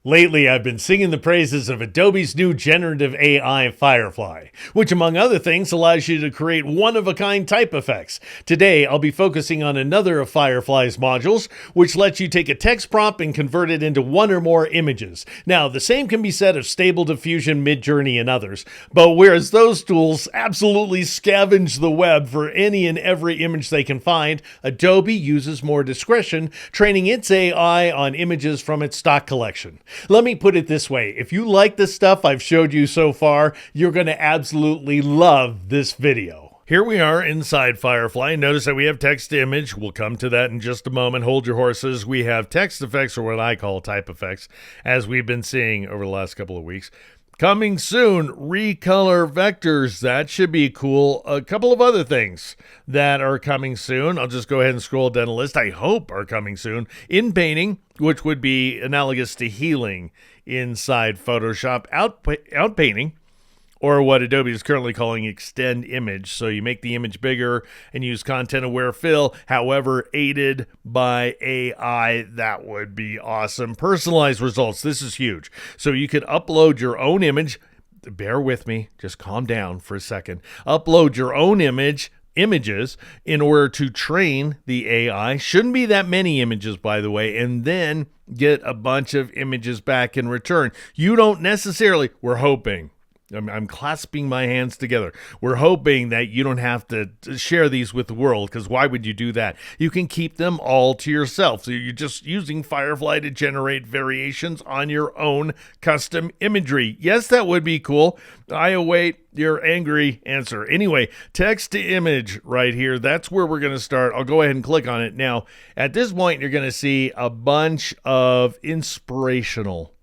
Lately, I've been singing the praises of Adobe's new generative AI Firefly, which, among other things, allows you to create one-of-a-kind type effects. Today, I'll be focusing on another of Firefly's modules, which lets you take a text prompt and convert it into one or more images. Now, the same can be said of Stable Diffusion, Midjourney, and others, but whereas those tools absolutely scavenge the web for any and every image they can find, Adobe uses more discretion, training its AI on images from its stock collection. Let me put it this way. If you like the stuff I've showed you so far, you're going to absolutely love this video. Here we are inside Firefly. Notice that we have text to image. We'll come to that in just a moment. Hold your horses. We have text effects, or what I call type effects, as we've been seeing over the last couple of weeks. Coming soon, recolor vectors. That should be cool. A couple of other things that are coming soon. I'll just go ahead and scroll down the list. I hope are coming soon. In painting, which would be analogous to healing inside Photoshop. Out painting, or what Adobe is currently calling extend image. So you make the image bigger and use content-aware fill, however, aided by AI. That would be awesome. Personalized results. This is huge. So you could upload your own image. Bear with me. Just calm down for a second. Upload your own images in order to train the AI. Shouldn't be that many images, by the way, and then get a bunch of images back in return. You don't necessarily, we're hoping, I'm clasping my hands together. We're hoping that you don't have to share these with the world, because why would you do that? You can keep them all to yourself. So you're just using Firefly to generate variations on your own custom imagery. Yes, that would be cool. I await your angry answer. Anyway, text to image right here. That's where we're going to start. I'll go ahead and click on it. Now, at this point, you're going to see a bunch of inspirational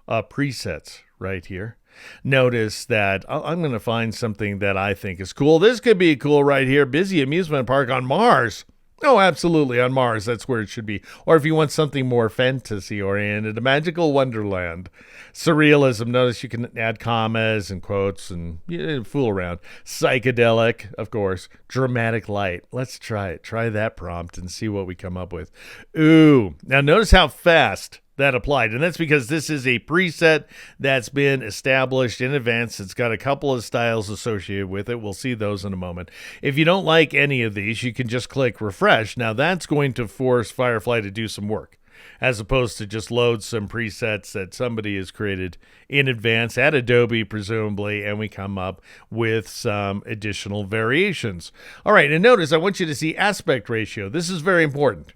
presets right here. Notice that I'm going to find something that I think is cool. This could be cool right here. Busy amusement park on Mars. Oh, absolutely, on Mars. That's where it should be. Or if you want something more fantasy-oriented, a magical wonderland. Surrealism. Notice you can add commas and quotes and fool around. Psychedelic, of course. Dramatic light. Let's try it. Try that prompt and see what we come up with. Ooh. Now, notice how fast that applied, and that's because this is a preset that's been established in advance. It's got a couple of styles associated with it. We'll see those in a moment. If you don't like any of these, you can just click refresh. Now that's going to force Firefly to do some work, as opposed to just load some presets that somebody has created in advance at Adobe, presumably, and we come up with some additional variations. All right, and notice I want you to see aspect ratio. This is very important.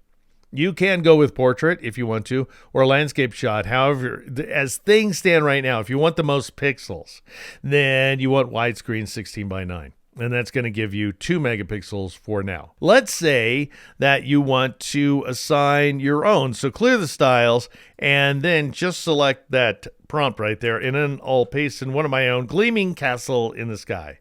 You can go with portrait if you want to, or landscape shot. However, as things stand right now, if you want the most pixels, then you want widescreen 16:9. And that's going to give you 2 megapixels for now. Let's say that you want to assign your own. So clear the styles and then just select that prompt right there. And then I'll paste in one of my own. Gleaming castle in the sky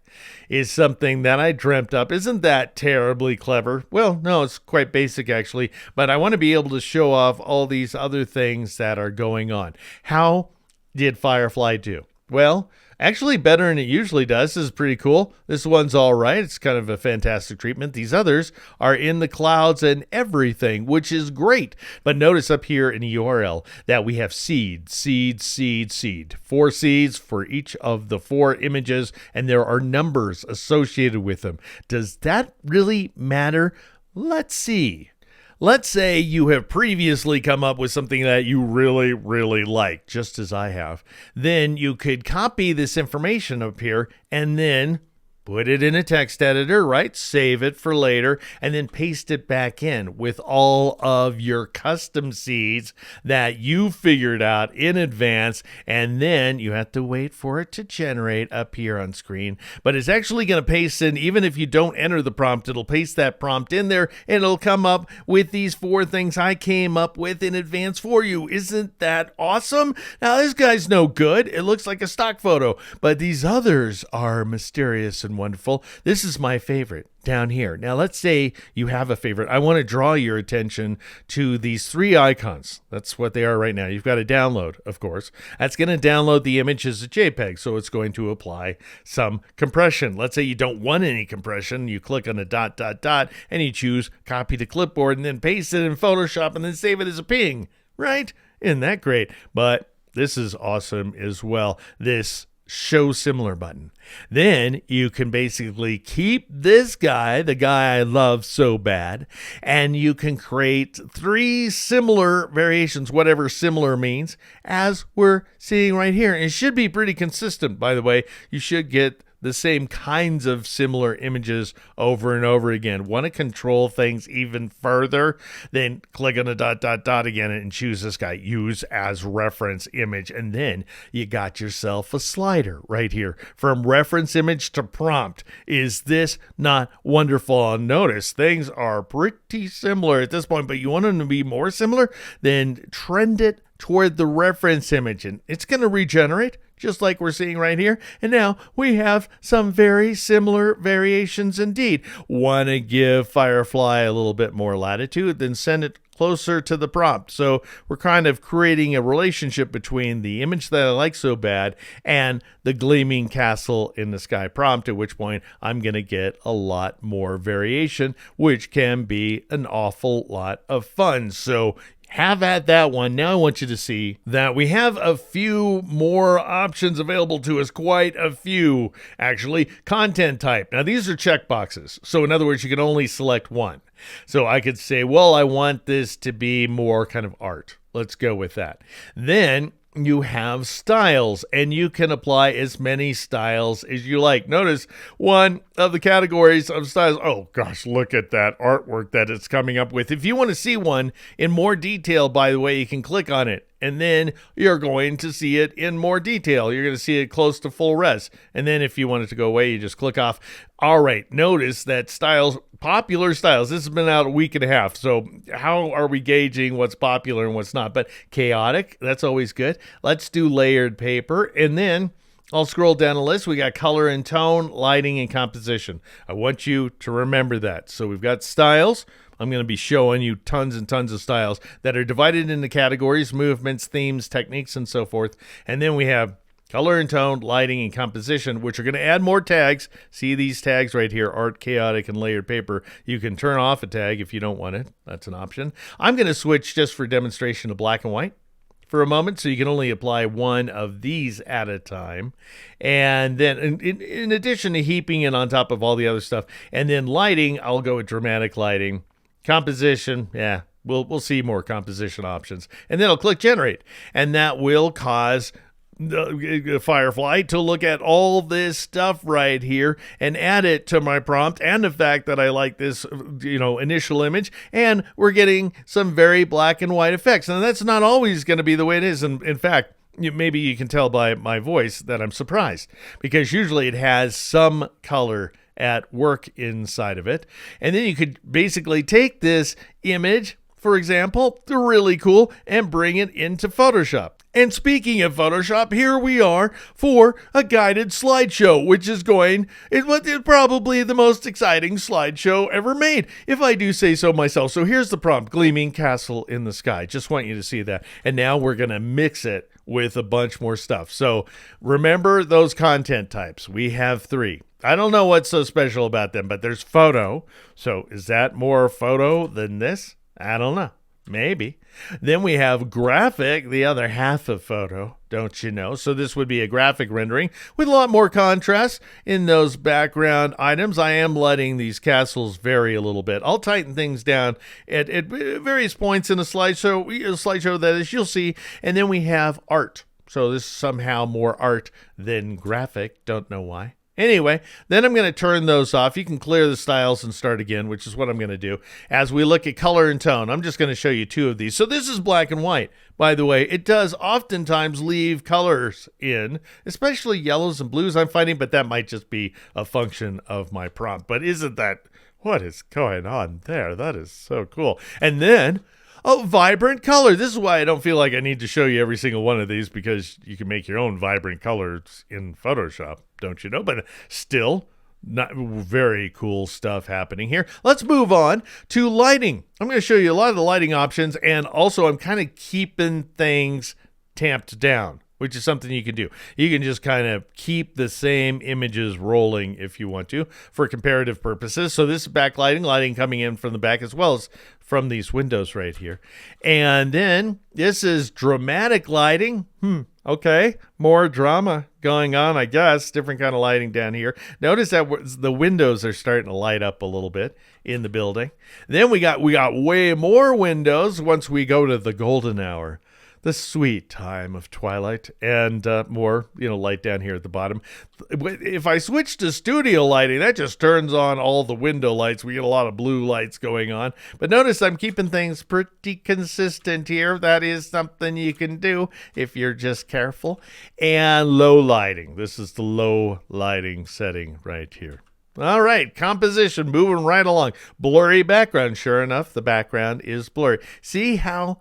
is something that I dreamt up. Isn't that terribly clever? Well, no, it's quite basic actually. But I want to be able to show off all these other things that are going on. How did Firefly do? Well, actually better than it usually does. This is pretty cool. This one's all right. It's kind of a fantastic treatment. These others are in the clouds and everything, which is great. But notice up here in the URL that we have seed, seed, seed, seed. 4 seeds for each of the 4 images, and there are numbers associated with them. Does that really matter? Let's see. Let's say you have previously come up with something that you really, really like, just as I have. Then you could copy this information up here and then put it in a text editor, right? Save it for later, and then paste it back in with all of your custom seeds that you figured out in advance, and then you have to wait for it to generate up here on screen. But it's actually going to paste in, even if you don't enter the prompt, it'll paste that prompt in there, and it'll come up with these 4 things I came up with in advance for you. Isn't that awesome? Now, this guy's no good. It looks like a stock photo, but these others are mysterious and wonderful. This is my favorite down here. Now, let's say you have a favorite. I want to draw your attention to these 3 icons. That's what they are right now. You've got to download, of course. That's going to download the image as a JPEG, so it's going to apply some compression. Let's say you don't want any compression. You click on the dot, dot, dot, and you choose copy to clipboard and then paste it in Photoshop and then save it as a ping, right? Isn't that great? But this is awesome as well. This show similar button. Then you can basically keep this guy, the guy I love so bad, and you can create 3 similar variations, whatever similar means, as we're seeing right here. And it should be pretty consistent, by the way. You should get the same kinds of similar images over and over again. Want to control things even further? Then click on the dot again and choose this guy, use as reference image. And then you got yourself a slider right here from reference image to prompt. Is this not wonderful? And notice things are pretty similar at this point, but you want them to be more similar? Then trend it toward the reference image, and it's going to regenerate just like we're seeing right here. And now we have some very similar variations indeed. Want to give Firefly a little bit more latitude, then send it closer to the prompt. So we're kind of creating a relationship between the image that I like so bad and the gleaming castle in the sky prompt, at which point I'm going to get a lot more variation, which can be an awful lot of fun. So have at that one. Now I want you to see that we have a few more options available to us, quite a few, actually. Content type. Now these are checkboxes. So in other words, you can only select one. So I could say, well, I want this to be more kind of art. Let's go with that. Then you have styles, and you can apply as many styles as you like. Notice one of the categories of styles. Oh gosh, look at that artwork that it's coming up with. If you want to see one in more detail, by the way, you can click on it, and then you're going to see it in more detail. You're going to see it close to full res. And then if you want it to go away, you just click off. All right, notice that styles, popular styles, this has been out a week and a half. So how are we gauging what's popular and what's not? But chaotic, that's always good. Let's do layered paper. And then I'll scroll down the list. We got color and tone, lighting, and composition. I want you to remember that. So we've got styles. I'm going to be showing you tons and tons of styles that are divided into categories, movements, themes, techniques, and so forth. And then we have color and tone, lighting, and composition, which are going to add more tags. See these tags right here, art, chaotic, and layered paper. You can turn off a tag if you don't want it. That's an option. I'm going to switch just for demonstration to black and white for a moment, so you can only apply one of these at a time. And then in addition to heaping it on top of all the other stuff, and then lighting, I'll go with dramatic lighting. Composition, yeah, we'll see more composition options. And then I'll click generate, and that will cause the Firefly to look at all this stuff right here and add it to my prompt, and the fact that I like this, initial image, and we're getting some very black and white effects. And that's not always going to be the way it is. And in fact, maybe you can tell by my voice that I'm surprised, because usually it has some color at work inside of it. And then you could basically take this image, for example, really cool, and bring it into Photoshop. And speaking of Photoshop, here we are for a guided slideshow, which is probably the most exciting slideshow ever made, if I do say so myself. So here's the prompt, gleaming castle in the sky. Just want you to see that. And now we're going to mix it with a bunch more stuff. So remember those content types. We have 3. I don't know what's so special about them, but there's photo. So is that more photo than this? I don't know. Maybe. Then we have graphic, the other half of photo, don't you know? So this would be a graphic rendering with a lot more contrast in those background items. I am letting these castles vary a little bit. I'll tighten things down at various points in a slideshow that is, you'll see. And then we have art. So this is somehow more art than graphic. Don't know why. Anyway, then I'm going to turn those off. You can clear the styles and start again, which is what I'm going to do. As we look at color and tone, I'm just going to show you 2 of these. So this is black and white. By the way, it does oftentimes leave colors in, especially yellows and blues I'm finding, but that might just be a function of my prompt. But isn't that, what is going on there? That is so cool. And then, vibrant color. This is why I don't feel like I need to show you every single one of these, because you can make your own vibrant colors in Photoshop, don't you know? But still, not very cool stuff happening here. Let's move on to lighting. I'm going to show you a lot of the lighting options, and also I'm kind of keeping things tamped down. which is something you can do. You can just kind of keep the same images rolling if you want to for comparative purposes. So this is backlighting, lighting coming in from the back as well as from these windows right here. And then this is dramatic lighting. Okay, more drama going on, I guess. Different kind of lighting down here. Notice that the windows are starting to light up a little bit in the building. Then we got way more windows once we go to the golden hour, the sweet time of twilight, and more, light down here at the bottom. If I switch to studio lighting, that just turns on all the window lights. We get a lot of blue lights going on. But notice I'm keeping things pretty consistent here. That is something you can do if you're just careful. And low lighting. This is the low lighting setting right here. All right, composition, moving right along. Blurry background. Sure enough, the background is blurry. See how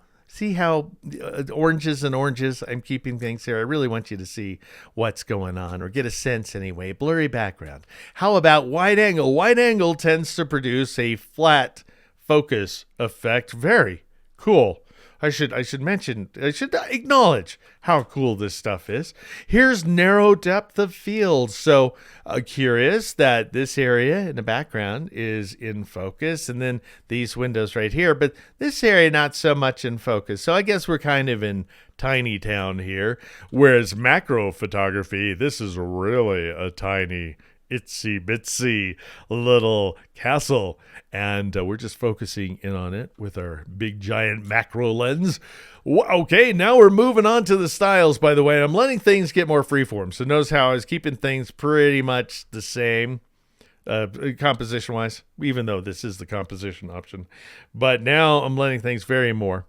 oranges and oranges, I'm keeping things here. I really want you to see what's going on, or get a sense anyway. Blurry background. How about wide angle? Wide angle tends to produce a flat focus effect. Very cool. I should acknowledge how cool this stuff is. Here's narrow depth of field. So curious that this area in the background is in focus, and then these windows right here, but this area not so much in focus. So I guess we're kind of in tiny town here, whereas macro photography, this is really a tiny itsy bitsy little castle, and we're just focusing in on it with our big giant macro lens. Okay, now we're moving on to the styles. By the way, I'm letting things get more freeform, so notice how I was keeping things pretty much the same composition wise, even though this is the composition option, but now I'm letting things vary more.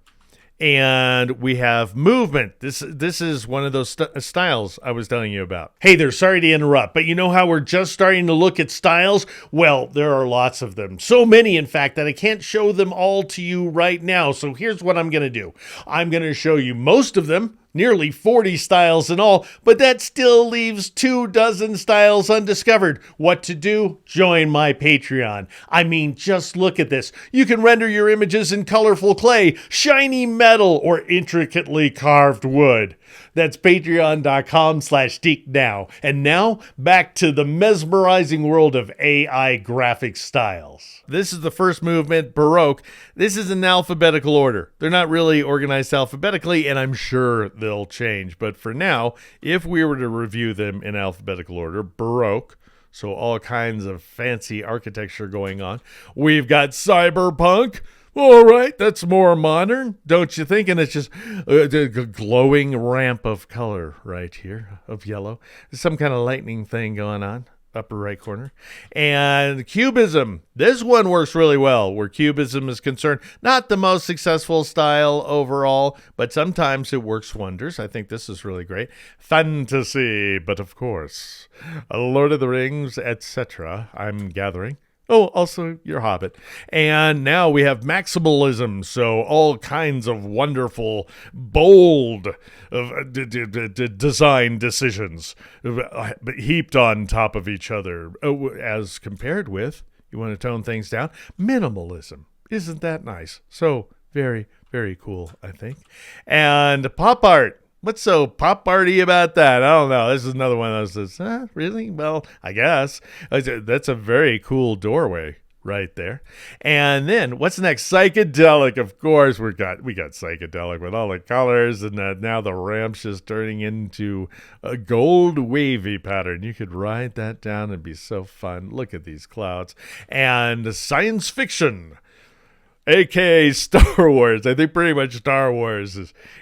And we have movement. This is one of those styles I was telling you about. Hey there, sorry to interrupt, but you know how we're just starting to look at styles? Well, there are lots of them. So many, in fact, that I can't show them all to you right now. So here's what I'm going to do. I'm going to show you most of them, nearly 40 styles in all, but that still leaves 24 styles undiscovered. What to do? Join my Patreon. I mean, just look at this. You can render your images in colorful clay, shiny metal, or intricately carved wood. That's patreon.com/geeknow. And now, back to the mesmerizing world of AI graphic styles. This is the first movement, Baroque. This is in alphabetical order. They're not really organized alphabetically, and I'm sure they'll change. But for now, if we were to review them in alphabetical order, Baroque, so all kinds of fancy architecture going on. We've got cyberpunk. All right, that's more modern, don't you think? And it's just a glowing ramp of color right here, of yellow. There's some kind of lightning thing going on, upper right corner. And cubism. This one works really well where cubism is concerned. Not the most successful style overall, but sometimes it works wonders. I think this is really great. Fantasy, but of course, Lord of the Rings, etc. I'm gathering. Oh, also your Hobbit. And now we have maximalism, so all kinds of wonderful, bold design decisions heaped on top of each other, as compared with, you want to tone things down, minimalism. Isn't that nice? So very, very cool, I think. And pop art. What's so pop arty about that? I don't know. This is another one of those. Really? Well, I guess. That's a very cool doorway right there. And then what's next? Psychedelic. Of course, we got psychedelic with all the colors, and now the ramp's just turning into a gold wavy pattern. You could write that down and be so fun. Look at these clouds. And science fiction. AKA Star Wars. I think pretty much Star Wars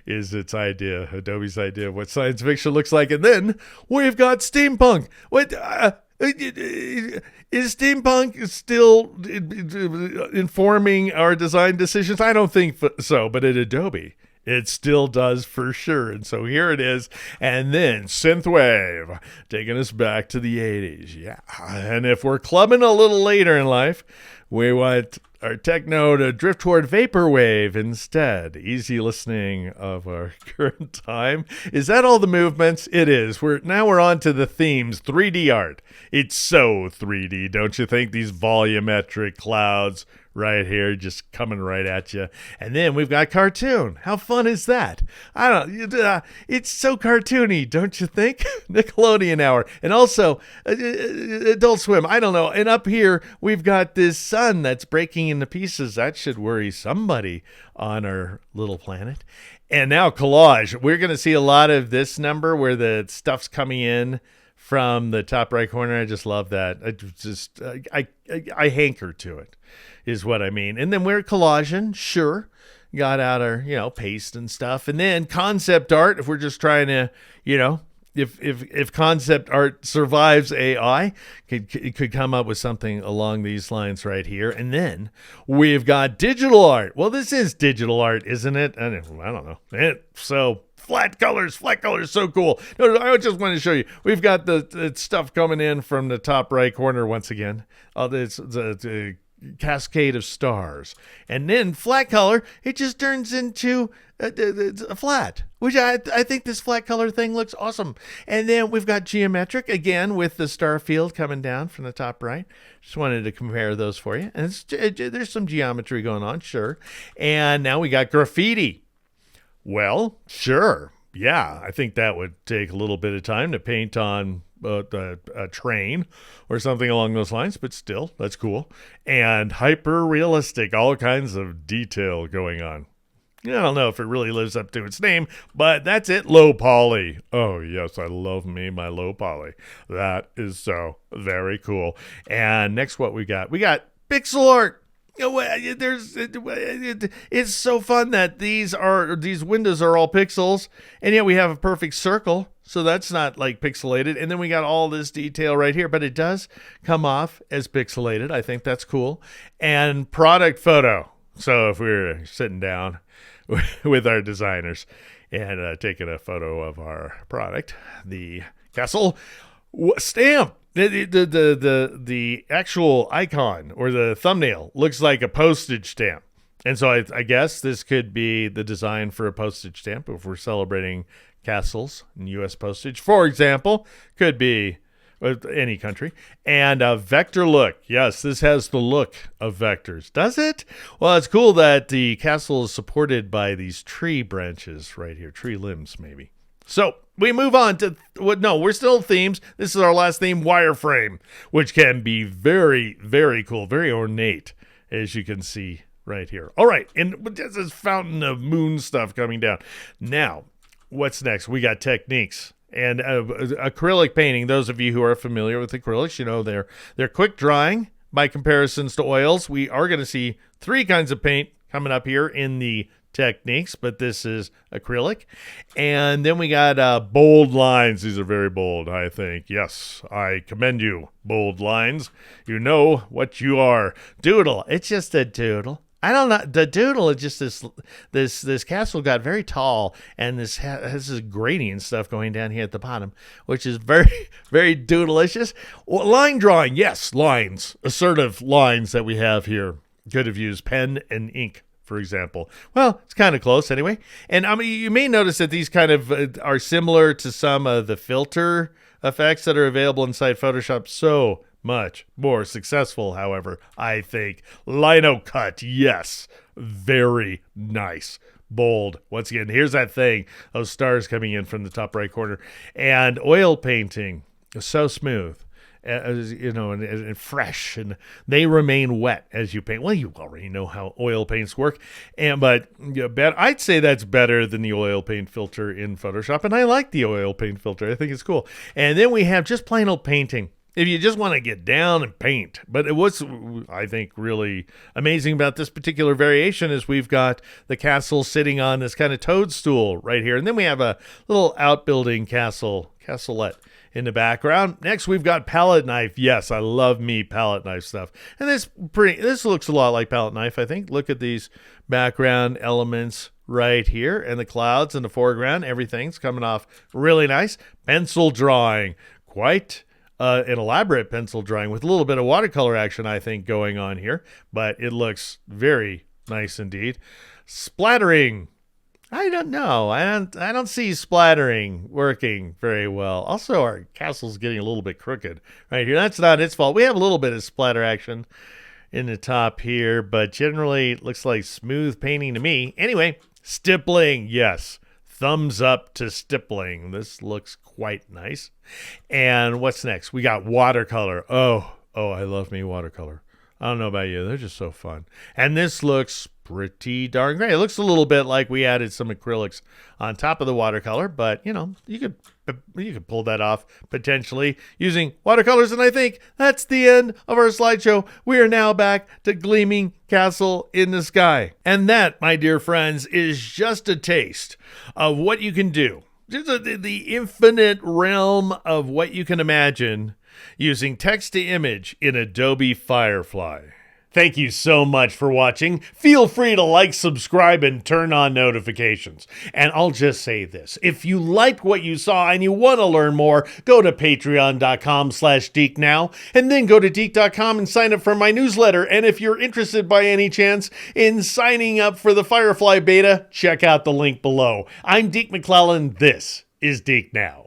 is its idea, Adobe's idea of what science fiction looks like. And then we've got steampunk. What is steampunk still informing our design decisions? I don't think so, but at Adobe, it still does for sure. And so here it is. And then synthwave, taking us back to the 80s. Yeah. And if we're clubbing a little later in life, we want our techno to drift toward vaporwave instead. Easy listening of our current time. Is that all the movements? It is. Now we're on to the themes. 3D art. It's so 3D, don't you think? These volumetric clouds right here, just coming right at you. And then we've got cartoon. How fun is that? I don't. It's so cartoony, don't you think? Nickelodeon Hour, and also Adult Swim. I don't know. And up here we've got this sun that's breaking into pieces. That should worry somebody on our little planet. And now collage. We're going to see a lot of this number where the stuff's coming in from the top right corner. I just love that. I hanker to it, is what I mean. And then we're collaging, sure. Got out our, paste and stuff. And then concept art, if we're just trying to, if concept art survives AI, it could come up with something along these lines right here. And then we've got digital art. Well, this is digital art, isn't it? I don't know. So flat colors, so cool. No, I just want to show you. We've got the stuff coming in from the top right corner once again. It's the cascade of stars. And then flat color, it just turns into a flat, which I think this flat color thing looks awesome. And then we've got geometric again with the star field coming down from the top right. Just wanted to compare those for you. And there's some geometry going on, sure. And now we got graffiti. Well, sure. Yeah, I think that would take a little bit of time to paint on a train or something along those lines, but still, that's cool. And hyper realistic, all kinds of detail going on. I don't know if it really lives up to its name, but that's it. Low poly. Oh, yes, I love me my low poly. That is so very cool. And next, what we got? We got pixel art. It's so fun that these windows are all pixels, and yet we have a perfect circle. So that's not like pixelated. And then we got all this detail right here, but it does come off as pixelated. I think that's cool. And product photo. So if we were sitting down with our designers and taking a photo of our product, the castle stamp. The actual icon or the thumbnail looks like a postage stamp. And so I guess this could be the design for a postage stamp if we're celebrating castles and U.S. postage, for example. Could be any country. And a vector look. Yes, this has the look of vectors. Does it? Well, it's cool that the castle is supported by these tree branches right here. Tree limbs, maybe. So we move on to we're still themes. This is our last theme, wireframe, which can be very, very cool, very ornate, as you can see right here. All right, and there's this fountain of moon stuff coming down. Now, what's next? We got techniques and acrylic painting. Those of you who are familiar with acrylics, they're quick drying by comparisons to oils. We are going to see 3 kinds of paint coming up here in the techniques, but this is acrylic. And then we got bold lines. These are very bold, I think. Yes, I commend you, bold lines. You know what you are. Doodle. It's just a doodle. I don't know. The doodle is just this castle got very tall, and this has this gradient stuff going down here at the bottom, which is very, very doodleicious. Well, line drawing. Yes, lines. Assertive lines that we have here. Could have used pen and ink, for example. Well, it's kind of close anyway. And I mean, you may notice that these kind of are similar to some of the filter effects that are available inside Photoshop. So much more successful, however, I think. Lino cut, yes. Very nice. Bold. Once again, here's that thing. Those stars coming in from the top right corner. And oil painting. So smooth. And fresh, and they remain wet as you paint. Well, you already know how oil paints work, but I'd say that's better than the oil paint filter in Photoshop, and I like the oil paint filter. I think it's cool. And then we have just plain old painting. If you just want to get down and paint. But what's, I think, really amazing about this particular variation is we've got the castle sitting on this kind of toadstool right here, and then we have a little outbuilding castleette in the background. Next, we've got palette knife. Yes, I love me palette knife stuff. And this looks a lot like palette knife, I think. Look at these background elements right here, and the clouds in the foreground. Everything's coming off really nice. Pencil drawing. Quite an elaborate pencil drawing with a little bit of watercolor action, I think, going on here. But it looks very nice indeed. Splattering. I don't know. I don't see splattering working very well. Also, our castle's getting a little bit crooked right here. That's not its fault. We have a little bit of splatter action in the top here, but generally it looks like smooth painting to me. Anyway, stippling, yes. Thumbs up to stippling. This looks quite nice. And what's next? We got watercolor. Oh, I love me watercolor. I don't know about you. They're just so fun. And this looks pretty darn great. It looks a little bit like we added some acrylics on top of the watercolor, but you know, you could pull that off potentially using watercolors. And I think that's the end of our slideshow. We are now back to Gleaming Castle in the Sky. And that, my dear friends, is just a taste of what you can do. Just the infinite realm of what you can imagine using text to image in Adobe Firefly. Thank you so much for watching. Feel free to like, subscribe, and turn on notifications. And I'll just say this. If you liked what you saw and you want to learn more, go to patreon.com/DeekNow and then go to Deek.com and sign up for my newsletter. And if you're interested by any chance in signing up for the Firefly beta, check out the link below. I'm Deke McClellan. This is Deek Now.